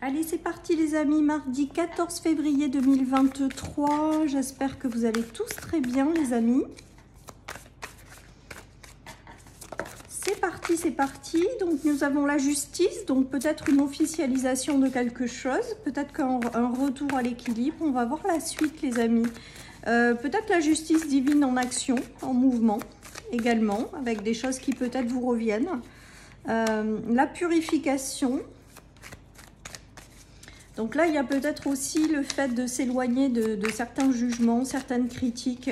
Allez, c'est parti les amis, mardi 14 février 2023. J'espère que vous allez tous très bien les amis. C'est parti, c'est parti. Donc nous avons la justice, donc peut-être une officialisation de quelque chose, peut-être qu'un retour à l'équilibre. On va voir la suite les amis. Peut-être la justice divine en action, en mouvement également, avec des choses qui peut-être vous reviennent. La purification. Donc là, il y a peut-être aussi le fait de s'éloigner de certains jugements, certaines critiques.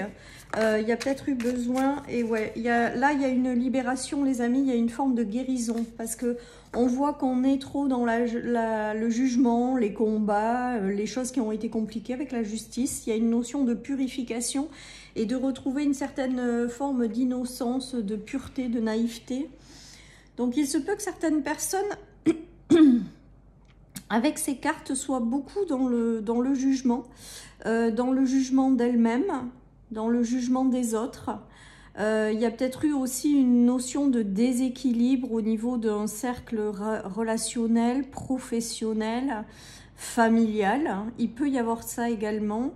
Il y a peut-être eu besoin, et ouais, là, il y a une libération, les amis, il y a une forme de guérison. Parce que on voit qu'on est trop dans le jugement, les combats, les choses qui ont été compliquées avec la justice. Il y a une notion de purification et de retrouver une certaine forme d'innocence, de pureté, de naïveté. Donc il se peut que certaines personnes... avec ces cartes, soit beaucoup dans le jugement d'elles-mêmes, dans le jugement des autres. Il y a peut-être eu aussi une notion de déséquilibre au niveau d'un cercle relationnel, professionnel, familial. Il peut y avoir ça également.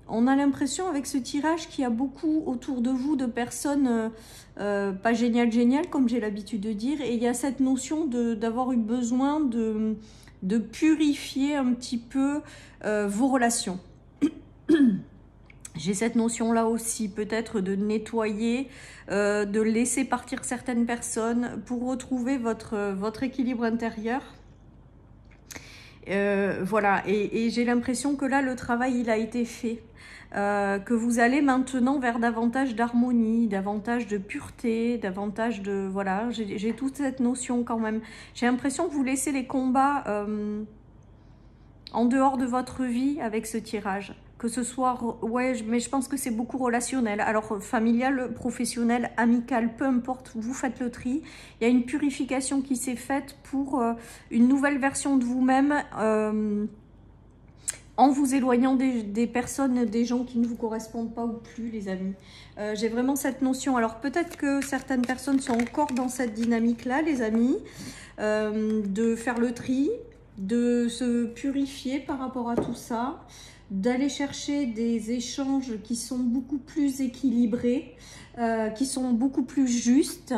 On a l'impression avec ce tirage qu'il y a beaucoup autour de vous de personnes pas géniales, comme j'ai l'habitude de dire. Et il y a cette notion d'avoir eu besoin de purifier un petit peu vos relations. J'ai cette notion-là aussi, peut-être de nettoyer, de laisser partir certaines personnes pour retrouver votre équilibre intérieur. Voilà, et j'ai l'impression que là, le travail, il a été fait. Que vous allez maintenant vers davantage d'harmonie, davantage de pureté, davantage de... Voilà, j'ai toute cette notion quand même. J'ai l'impression que vous laissez les combats en dehors de votre vie avec ce tirage. Que ce soit... Ouais, mais je pense que c'est beaucoup relationnel. Alors, familial, professionnel, amical, peu importe, vous faites le tri. Il y a une purification qui s'est faite pour une nouvelle version de vous-même en vous éloignant des personnes, des gens qui ne vous correspondent pas ou plus, les amis. J'ai vraiment cette notion. Alors, peut-être que certaines personnes sont encore dans cette dynamique-là, les amis, de faire le tri, de se purifier par rapport à tout ça, d'aller chercher des échanges qui sont beaucoup plus équilibrés, qui sont beaucoup plus justes.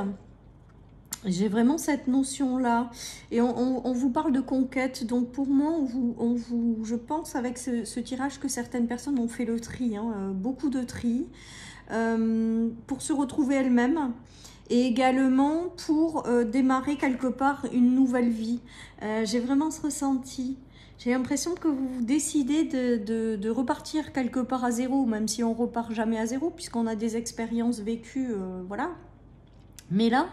J'ai vraiment cette notion-là. Et on vous parle de conquête. Donc pour moi, je pense avec ce tirage que certaines personnes ont fait le tri, hein, beaucoup de tri, pour se retrouver elles-mêmes. Et également pour démarrer quelque part une nouvelle vie. J'ai vraiment ce ressenti. J'ai l'impression que vous décidez de repartir quelque part à zéro, même si on repart jamais à zéro, puisqu'on a des expériences vécues, voilà. Mais là,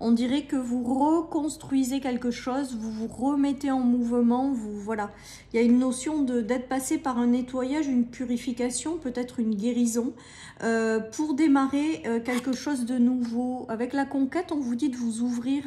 on dirait que vous reconstruisez quelque chose, vous vous remettez en mouvement, voilà. Il y a une notion d'être passé par un nettoyage, une purification, peut-être une guérison, pour démarrer quelque chose de nouveau. Avec la conquête, on vous dit de vous ouvrir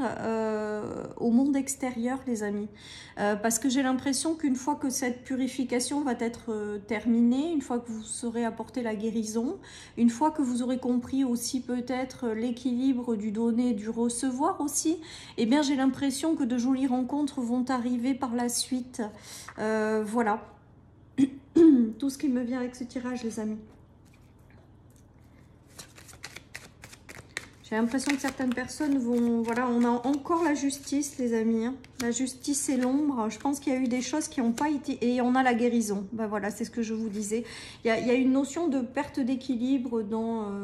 au monde extérieur, les amis. Parce que j'ai l'impression qu'une fois que cette purification va être terminée, une fois que vous saurez apporter la guérison, une fois que vous aurez compris aussi peut-être l'équilibre du donner et du recevoir aussi, eh bien j'ai l'impression que de jolies rencontres vont arriver par la suite. Voilà. Tout ce qui me vient avec ce tirage, les amis. J'ai l'impression que certaines personnes vont... Voilà, on a encore la justice, les amis. Hein. La justice et l'ombre. Je pense qu'il y a eu des choses qui n'ont pas été... Et on a la guérison. Ben voilà, c'est ce que je vous disais. Il y a une notion de perte d'équilibre dans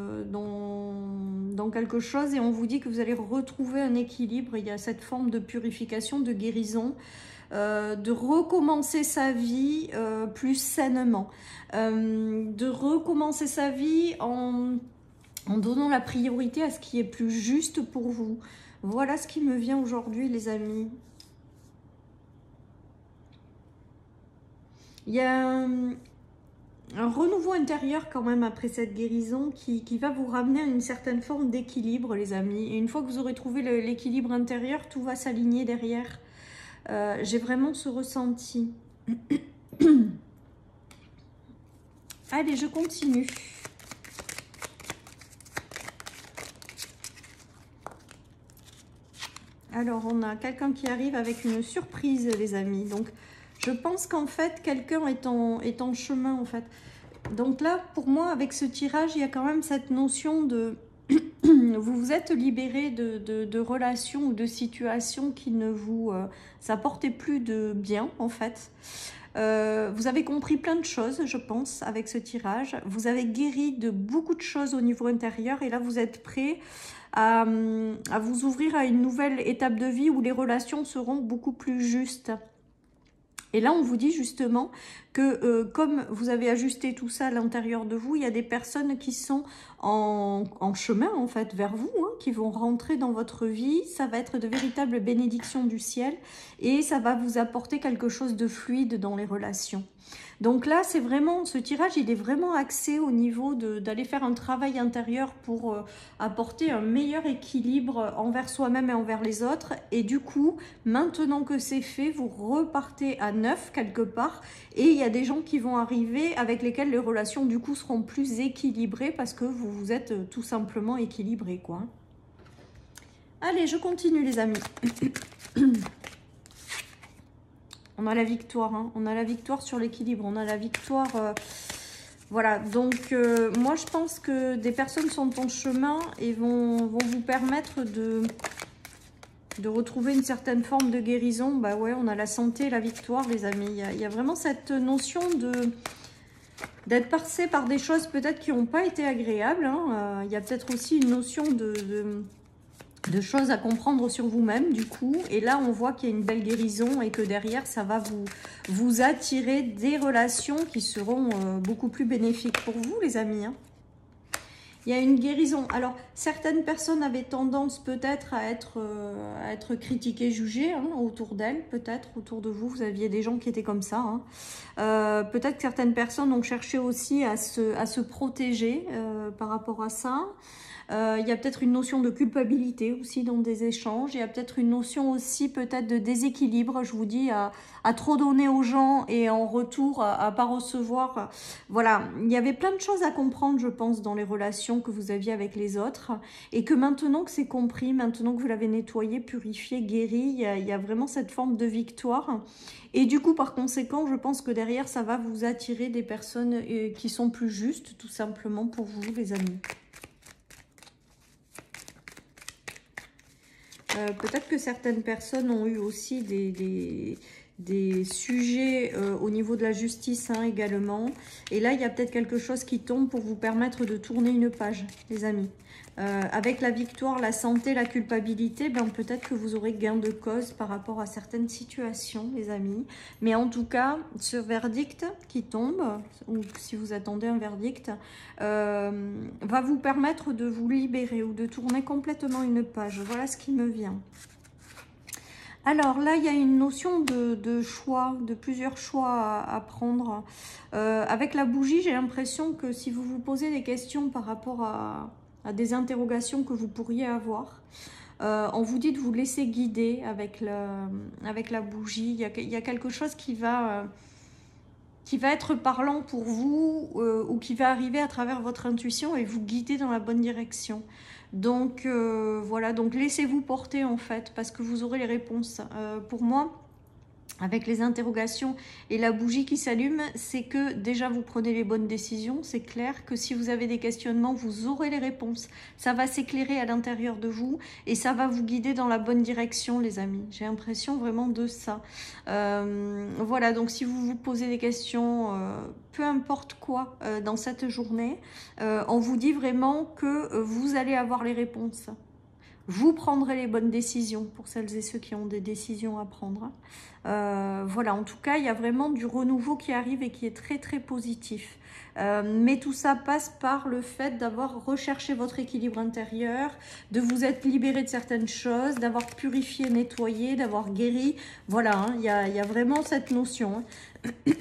quelque chose. Et on vous dit que vous allez retrouver un équilibre. Il y a cette forme de purification, de guérison. De recommencer sa vie plus sainement. De recommencer sa vie en donnant la priorité à ce qui est plus juste pour vous. Voilà ce qui me vient aujourd'hui, les amis. Il y a un renouveau intérieur quand même après cette guérison qui va vous ramener à une certaine forme d'équilibre, les amis. Et une fois que vous aurez trouvé l'équilibre intérieur, tout va s'aligner derrière. J'ai vraiment ce ressenti. Allez, je continue. Alors, on a quelqu'un qui arrive avec une surprise, les amis. Donc, Je pense qu'en fait, quelqu'un est en chemin, en fait. Donc là, pour moi, avec ce tirage, il y a quand même cette notion de... vous vous êtes libéré de relations ou de situations qui ne vous apportaient plus de bien, en fait. Vous avez compris plein de choses, je pense, avec ce tirage. Vous avez guéri de beaucoup de choses au niveau intérieur. Et là, vous êtes prêt à vous ouvrir à une nouvelle étape de vie où les relations seront beaucoup plus justes. Et là, on vous dit justement que comme vous avez ajusté tout ça à l'intérieur de vous, il y a des personnes qui sont en chemin, en fait, vers vous, hein, qui vont rentrer dans votre vie. Ça va être de véritables bénédictions du ciel et ça va vous apporter quelque chose de fluide dans les relations. Donc là, c'est vraiment, ce tirage, il est vraiment axé au niveau d'aller faire un travail intérieur pour apporter un meilleur équilibre envers soi-même et envers les autres. Et du coup, maintenant que c'est fait, vous repartez à neuf quelque part. Et il y a des gens qui vont arriver avec lesquels les relations du coup seront plus équilibrées parce que vous vous êtes tout simplement équilibrés, quoi. Allez, je continue les amis. On a la victoire, hein. On a la victoire sur l'équilibre, on a la victoire... voilà, donc moi je pense que des personnes sont en chemin et vont vous permettre de retrouver une certaine forme de guérison. Bah ouais, on a la santé et la victoire les amis. Il y a vraiment cette notion d'être passé par des choses peut-être qui n'ont pas été agréables, hein. Il y a peut-être aussi une notion de choses à comprendre sur vous-même du coup, et là on voit qu'il y a une belle guérison et que derrière ça va vous attirer des relations qui seront beaucoup plus bénéfiques pour vous les amis, hein. Il y a une guérison. Alors certaines personnes avaient tendance peut-être à être critiquées, jugées, hein, autour d'elles, peut-être autour de vous, vous aviez des gens qui étaient comme ça, hein. Peut-être que certaines personnes ont cherché aussi à se protéger par rapport à ça. Il y a peut-être une notion de culpabilité aussi dans des échanges. Il y a peut-être une notion aussi peut-être de déséquilibre, je vous dis, à trop donner aux gens et en retour à pas recevoir. Voilà, il y avait plein de choses à comprendre, je pense, dans les relations que vous aviez avec les autres. Et que maintenant que c'est compris, maintenant que vous l'avez nettoyé, purifié, guéri, il y a vraiment cette forme de victoire. Et du coup, par conséquent, je pense que derrière, ça va vous attirer des personnes qui sont plus justes, tout simplement pour vous, les amis. Peut-être que certaines personnes ont eu aussi des sujets au niveau de la justice, hein, également. Et là, il y a peut-être quelque chose qui tombe pour vous permettre de tourner une page, les amis. Avec la victoire, la santé, la culpabilité, ben, peut-être que vous aurez gain de cause par rapport à certaines situations, les amis. Mais en tout cas, ce verdict qui tombe, ou si vous attendez un verdict, va vous permettre de vous libérer ou de tourner complètement une page. Voilà ce qui me vient. Alors là, il y a une notion de choix, de plusieurs choix à prendre. Avec la bougie, j'ai l'impression que si vous vous posez des questions par rapport à des interrogations que vous pourriez avoir, on vous dit de vous laisser guider avec la bougie. Il y a quelque chose qui va être parlant pour vous ou qui va arriver à travers votre intuition et vous guider dans la bonne direction. Donc voilà, donc laissez-vous porter en fait, parce que vous aurez les réponses. Pour moi, avec les interrogations et la bougie qui s'allume, c'est que déjà vous prenez les bonnes décisions. C'est clair que si vous avez des questionnements, vous aurez les réponses. Ça va s'éclairer à l'intérieur de vous et ça va vous guider dans la bonne direction, les amis. J'ai l'impression vraiment de ça. Voilà, donc si vous vous posez des questions, peu importe quoi dans cette journée, on vous dit vraiment que vous allez avoir les réponses. Vous prendrez les bonnes décisions pour celles et ceux qui ont des décisions à prendre. Voilà, en tout cas, il y a vraiment du renouveau qui arrive et qui est très très positif. Mais tout ça passe par le fait d'avoir recherché votre équilibre intérieur, de vous être libéré de certaines choses, d'avoir purifié, nettoyé, d'avoir guéri. Voilà, hein, il y a vraiment cette notion. Hein.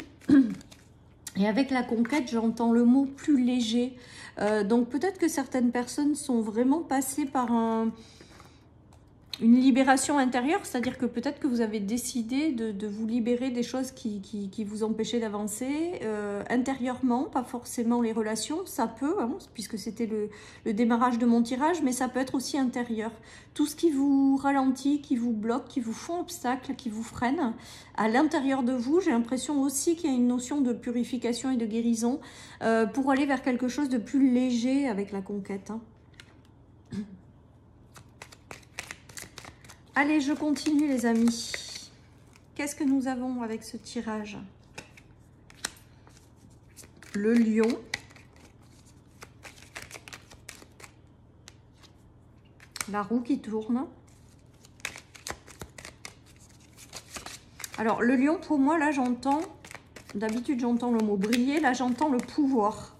Et avec la conquête, j'entends le mot plus léger. Donc peut-être que certaines personnes sont vraiment passées par une libération intérieure, c'est-à-dire que peut-être que vous avez décidé de vous libérer des choses qui vous empêchaient d'avancer intérieurement, pas forcément les relations, ça peut, hein, puisque c'était le démarrage de mon tirage, mais ça peut être aussi intérieur. Tout ce qui vous ralentit, qui vous bloque, qui vous font obstacle, qui vous freine, à l'intérieur de vous, j'ai l'impression aussi qu'il y a une notion de purification et de guérison pour aller vers quelque chose de plus léger avec la conquête, hein. Allez, je continue les amis. Qu'est-ce que nous avons avec ce tirage? Le lion. La roue qui tourne. Alors, le lion, pour moi, là, j'entends... D'habitude, j'entends le mot briller. Là, j'entends le pouvoir.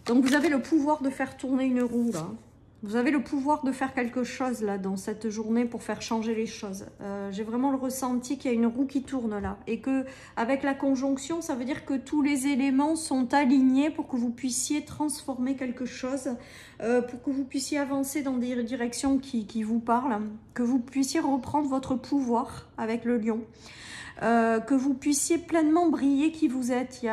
Donc, vous avez le pouvoir de faire tourner une roue, là. Vous avez le pouvoir de faire quelque chose là dans cette journée pour faire changer les choses. J'ai vraiment le ressenti qu'il y a une roue qui tourne là. Et que avec la conjonction, ça veut dire que tous les éléments sont alignés pour que vous puissiez transformer quelque chose, pour que vous puissiez avancer dans des directions qui vous parlent, que vous puissiez reprendre votre pouvoir avec le lion. Que vous puissiez pleinement briller qui vous êtes.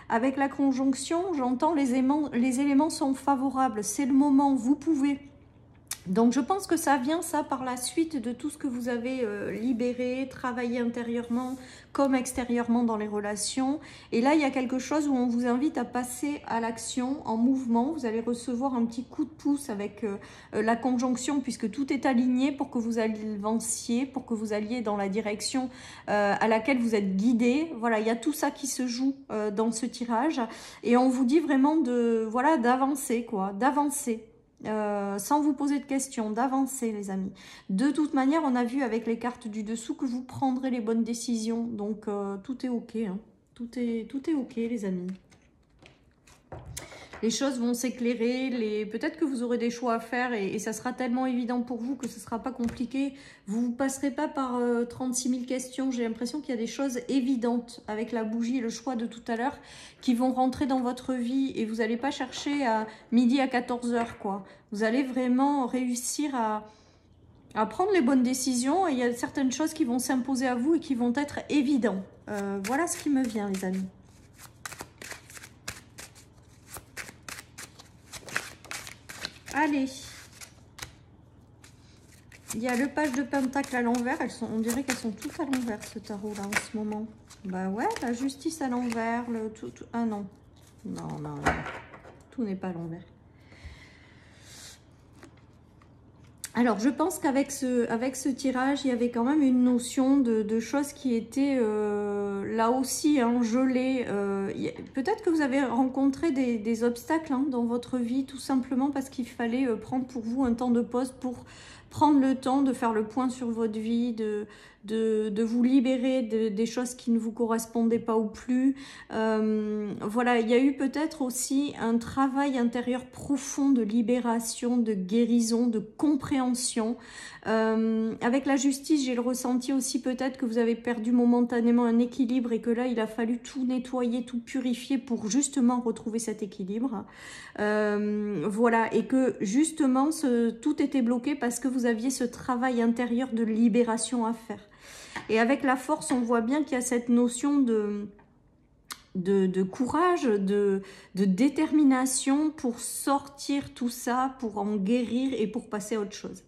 Avec la conjonction, j'entends les éléments sont favorables, c'est le moment, vous pouvez. Donc je pense que ça vient ça par la suite de tout ce que vous avez libéré, travaillé intérieurement comme extérieurement dans les relations. Et là il y a quelque chose où on vous invite à passer à l'action, en mouvement. Vous allez recevoir un petit coup de pouce avec la conjonction puisque tout est aligné pour que vous avanciez, pour que vous alliez dans la direction à laquelle vous êtes guidé. Voilà, il y a tout ça qui se joue dans ce tirage. Et on vous dit vraiment voilà, d'avancer quoi, d'avancer. Sans vous poser de questions, d'avancer les amis. De toute manière, on a vu avec les cartes du dessous que vous prendrez les bonnes décisions. Donc tout est ok, hein. Tout est ok les amis. Les choses vont s'éclairer, peut-être que vous aurez des choix à faire et ça sera tellement évident pour vous que ce ne sera pas compliqué. Vous ne passerez pas par 36 000 questions. J'ai l'impression qu'il y a des choses évidentes avec la bougie et le choix de tout à l'heure qui vont rentrer dans votre vie et vous n'allez pas chercher à midi à 14 h quoi. Vous allez vraiment réussir à prendre les bonnes décisions et il y a certaines choses qui vont s'imposer à vous et qui vont être évidentes. Voilà ce qui me vient les amis. Allez, il y a le page de pentacle à l'envers. On dirait qu'elles sont toutes à l'envers, ce tarot-là, en ce moment. Bah ouais, la justice à l'envers, ah non. Non, non, non. Tout n'est pas à l'envers. Alors, je pense qu'avec ce tirage, il y avait quand même une notion de choses qui étaient là aussi gelées. Peut-être que vous avez rencontré des obstacles dans votre vie, tout simplement parce qu'il fallait prendre pour vous un temps de pause pour prendre le temps de faire le point sur votre vie, de vous libérer des choses qui ne vous correspondaient pas ou plus. Voilà, il y a eu peut-être aussi un travail intérieur profond de libération, de guérison, de compréhension. Avec la justice, j'ai le ressenti aussi peut-être que vous avez perdu momentanément un équilibre et que là, il a fallu tout nettoyer, tout purifier pour justement retrouver cet équilibre. Voilà, et que justement, tout était bloqué parce que vous aviez ce travail intérieur de libération à faire. Et avec la force, on voit bien qu'il y a cette notion de courage, de détermination pour sortir tout ça, pour en guérir et pour passer à autre chose.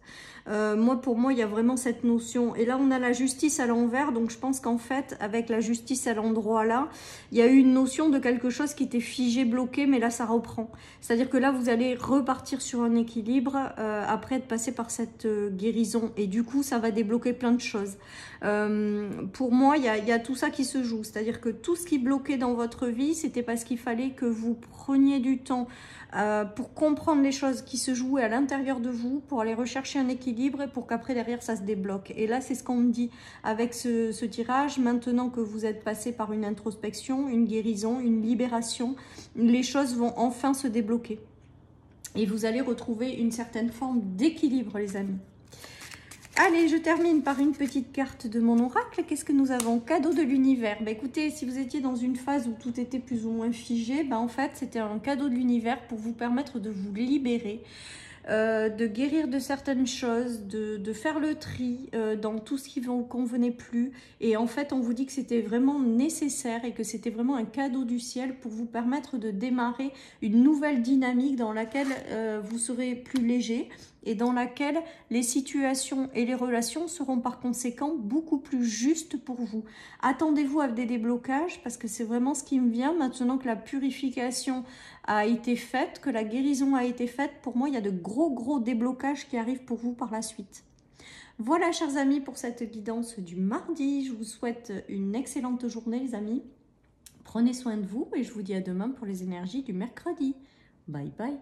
Pour moi, il y a vraiment cette notion. Et là, on a la justice à l'envers. Donc, je pense qu'en fait, avec la justice à l'endroit là, il y a eu une notion de quelque chose qui était figé, bloqué. Mais là, ça reprend. C'est-à-dire que là, vous allez repartir sur un équilibre après être passé par cette guérison. Et du coup, ça va débloquer plein de choses. Pour moi, il y a tout ça qui se joue. C'est-à-dire que tout ce qui bloquait dans votre vie, c'était parce qu'il fallait que vous preniez du temps pour comprendre les choses qui se jouaient à l'intérieur de vous, pour aller rechercher un équilibre et pour qu'après derrière ça se débloque. Et là c'est ce qu'on me dit avec ce tirage. Maintenant que vous êtes passé par une introspection, une guérison, une libération, les choses vont enfin se débloquer et vous allez retrouver une certaine forme d'équilibre les amis. Allez, je termine par une petite carte de mon oracle. Qu'est-ce que nous avons? Cadeau de l'univers. Bah, écoutez, si vous étiez dans une phase où tout était plus ou moins figé, bah, en fait, c'était un cadeau de l'univers pour vous permettre de vous libérer de guérir de certaines choses, de faire le tri dans tout ce qui ne vous convenait plus. Et en fait, on vous dit que c'était vraiment nécessaire et que c'était vraiment un cadeau du ciel pour vous permettre de démarrer une nouvelle dynamique dans laquelle vous serez plus léger et dans laquelle les situations et les relations seront par conséquent beaucoup plus justes pour vous. Attendez-vous à des déblocages parce que c'est vraiment ce qui me vient maintenant que la purification a été faite, que la guérison a été faite. Pour moi, il y a de gros déblocages qui arrivent pour vous par la suite. Voilà, chers amis, pour cette guidance du mardi. Je vous souhaite une excellente journée, les amis. Prenez soin de vous et je vous dis à demain pour les énergies du mercredi. Bye bye.